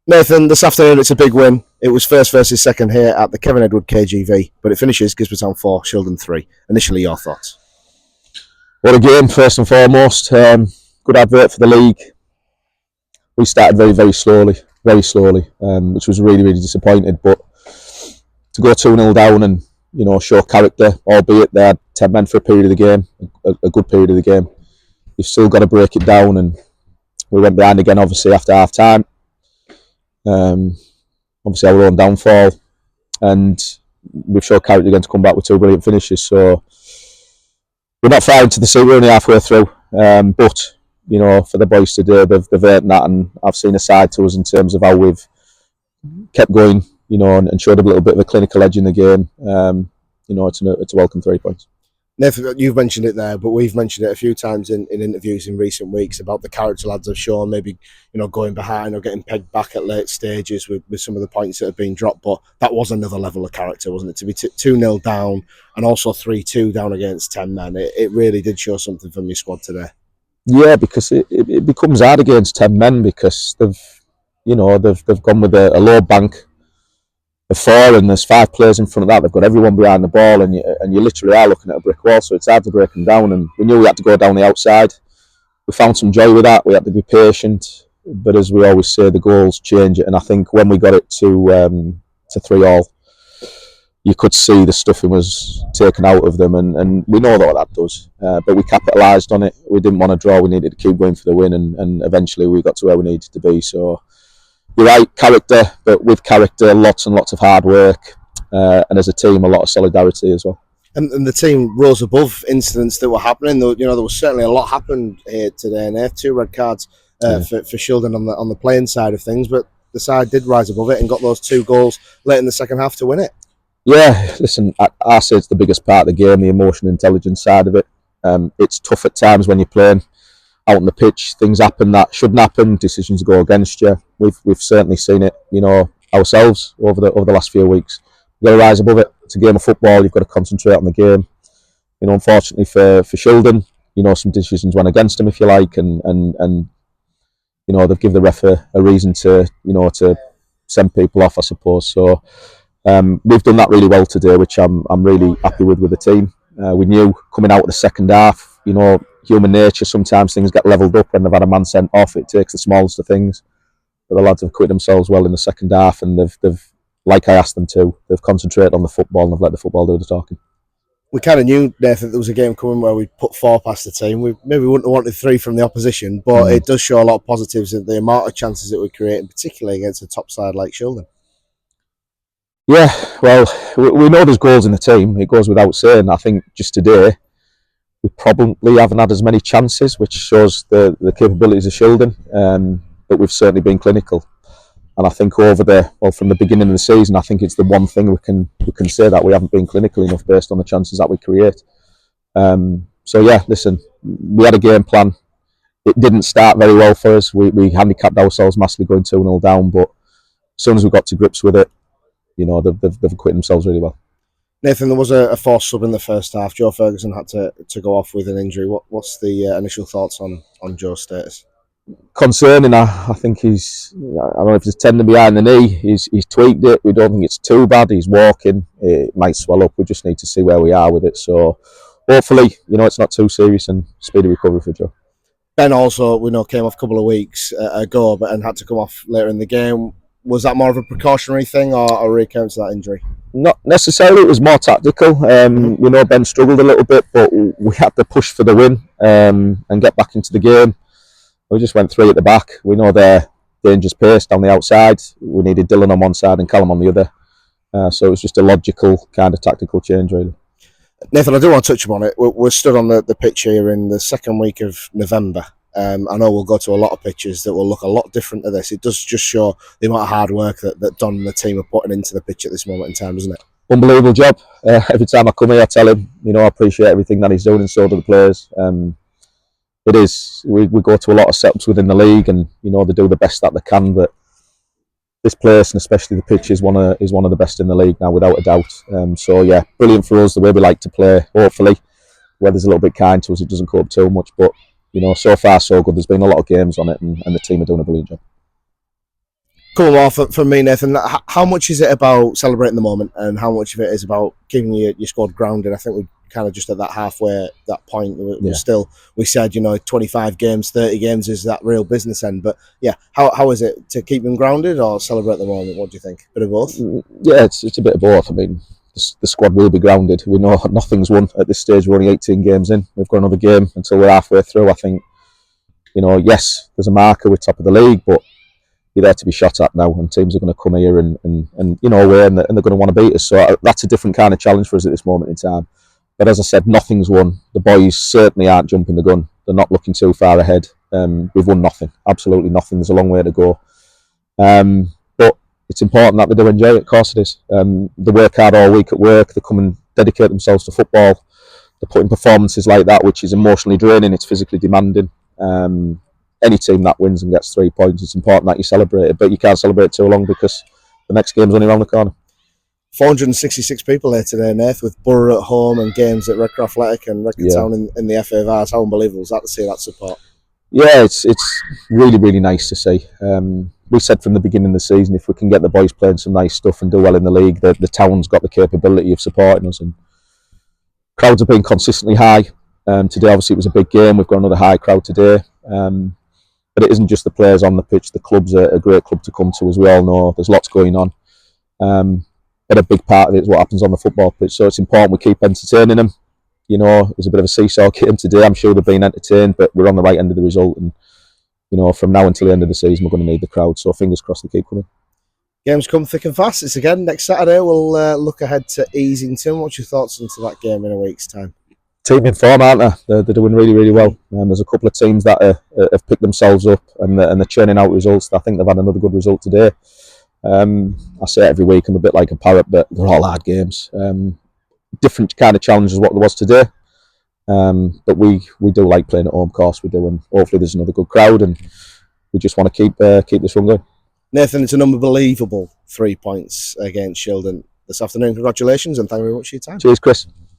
Nathan, this afternoon it's a big win. It was first versus second here at the Kevin Edward KGV, but it finishes Gisborne 4, Shildon 3. Initially, your thoughts? What a game, first and foremost. Good advert for the league. We started very slowly, which was really disappointed. But to go 2-0 down and show character, albeit they had 10 men for a period of the game, a good period of the game, you've still got to break it down. And we went behind again, obviously, after half time. Obviously our own downfall, and we've showed character again to come back with two brilliant finishes. So we're not far into the season, we're only halfway through. But for the boys today, they've earned that, and I've seen a side to us in terms of how we've kept going, and showed a little bit of a clinical edge in the game. It's a welcome 3 points. Nathan, you've mentioned it there, but we've mentioned it a few times in interviews in recent weeks about the character lads have shown, maybe going behind or getting pegged back at late stages with some of the points that have been dropped. But that was another level of character, wasn't it? To be 2-0 down and also 3-2 down against 10 men, it really did show something from your squad today. Yeah, because it becomes hard against 10 men because they've gone with a low bank of 4, and there's 5 players in front of that. They've got everyone behind the ball, and you literally are looking at a brick wall. So it's hard to break them down. And we knew we had to go down the outside. We found some joy with that. We had to be patient, but as we always say, the goals change it. And I think when we got it to 3-3, you could see the stuffing was taken out of them, and we know what that does. But we capitalised on it. We didn't want to draw. We needed to keep going for the win, and eventually we got to where we needed to be. So you're right, character, but with character, lots and lots of hard work, and as a team, a lot of solidarity as well. And the team rose above incidents that were happening. There was certainly a lot happened here today, and they had 2 red cards for Shildon on the playing side of things, but the side did rise above it and got those 2 goals late in the second half to win it. Yeah, listen, I say it's the biggest part of the game, the emotional intelligence side of it. It's tough at times when you're playing out on the pitch. Things happen that shouldn't happen. Decisions go against you. We've certainly seen it, ourselves over the last few weeks. You've got to rise above it. It's a game of football. You've got to concentrate on the game. Unfortunately for Shildon, some decisions went against them, if you like, and they've given the ref a reason to send people off, I suppose. So we've done that really well today, which I'm really happy with the team. We knew coming out of the second half, human nature, sometimes things get levelled up when they've had a man sent off. It takes the smallest of things. But the lads have quit themselves well in the second half, and they've, like I asked them to, they've concentrated on the football and they've let the football do the talking. We kind of knew, Nathan, there was a game coming where we'd put 4 past the team. We maybe wouldn't have wanted 3 from the opposition, but it does show a lot of positives in the amount of chances that we're creating, particularly against a top side like Shildon. Yeah, well, we know there's goals in the team. It goes without saying. I think just today, we probably haven't had as many chances, which shows the capabilities of Shildon. But we've certainly been clinical. And I think from the beginning of the season, I think it's the one thing we can say that we haven't been clinical enough based on the chances that we create. So yeah, listen, we had a game plan. It didn't start very well for us. We handicapped ourselves massively going 2-0 down, but as soon as we got to grips with it, they've acquitted themselves really well. Nathan, there was a forced sub in the first half. Joe Ferguson had to go off with an injury. What's the initial thoughts on Joe's status? Concerning, I think I don't know if there's tendon behind the knee. He's tweaked it. We don't think it's too bad. He's walking. It might swell up. We just need to see where we are with it. So hopefully, it's not too serious, and speedy recovery for Joe. Ben also, we know, came off a couple of weeks ago, and had to come off later in the game. Was that more of a precautionary thing or a recount to that injury? Not necessarily. It was more tactical. We know Ben struggled a little bit, but we had to push for the win and get back into the game. We just went 3 at the back. We know they're dangerous pace down the outside. We needed Dylan on one side and Callum on the other. So it was just a logical kind of tactical change, really. Nathan, I do want to touch upon it. We're stood on the pitch here in the second week of November. I know we'll go to a lot of pitches that will look a lot different to this. It does just show the amount of hard work that Don and the team are putting into the pitch at this moment in time, doesn't it? Unbelievable job. Every time I come here, I tell him, I appreciate everything that he's doing, and so do the players. It is. We go to a lot of setups within the league, and they do the best that they can. But this place, and especially the pitch, is one of the best in the league now, without a doubt. So yeah, brilliant for us the way we like to play. Hopefully, weather's a little bit kind to us. It doesn't go up too much, but so far so good. There's been a lot of games on it, and the team are doing a brilliant job. Couple more from me, Nathan. How much is it about celebrating the moment, and how much of it is about keeping your squad grounded? I think we kind of just at that halfway that point. We said 25 games, 30 games is that real business end. But yeah, how is it to keep them grounded or celebrate the moment? What do you think? Bit of both. Yeah, it's a bit of both. I mean, the squad will be grounded. We know nothing's won at this stage. We're only 18 games in. We've got another game until we're halfway through. I think yes, there's a marker. We're top of the league, but you're there to be shot at now, and teams are going to come here and away, and they're going to want to beat us. So that's a different kind of challenge for us at this moment in time. But as I said, nothing's won. The boys certainly aren't jumping the gun. They're not looking too far ahead. We've won nothing, absolutely nothing. There's a long way to go. But it's important that they do enjoy it. Of course it is. They work hard all week at work. They come and dedicate themselves to football. They're putting performances like that, which is emotionally draining. It's physically demanding. Any team that wins and gets 3 points, it's important that you celebrate it, but you can't celebrate too long because the next game's only around the corner. 466 people there today, Nath, with Borough at home and games at Redcar Athletic and Redcar Town in the FA Vars. How unbelievable is that to see that support? Yeah, it's really, really nice to see. We said from the beginning of the season, if we can get the boys playing some nice stuff and do well in the league, the town's got the capability of supporting us, and crowds have been consistently high. Today, obviously, it was a big game. We've got another high crowd today. But it isn't just the players on the pitch. The club's a great club to come to, as we all know. There's lots going on. But a big part of it is what happens on the football pitch. So it's important we keep entertaining them. It was a bit of a seesaw game today. I'm sure they've been entertained, but we're on the right end of the result. And, from now until the end of the season, we're going to need the crowd. So fingers crossed they keep coming. Games come thick and fast. It's again next Saturday. We'll look ahead to Easington. What's your thoughts into that game in a week's time? Team in form, aren't they? They're doing really, really well. There's a couple of teams that have picked themselves up and they're churning out results. I think they've had another good result today. I say it every week, I'm a bit like a parrot, but they're all hard games. Different kind of challenges what there was today. But we do like playing at home, of course we do, and hopefully there's another good crowd, and we just want to keep this run going. Nathan, it's an unbelievable 3 points against Shildon this afternoon. Congratulations and thank you very much for your time. Cheers, Chris.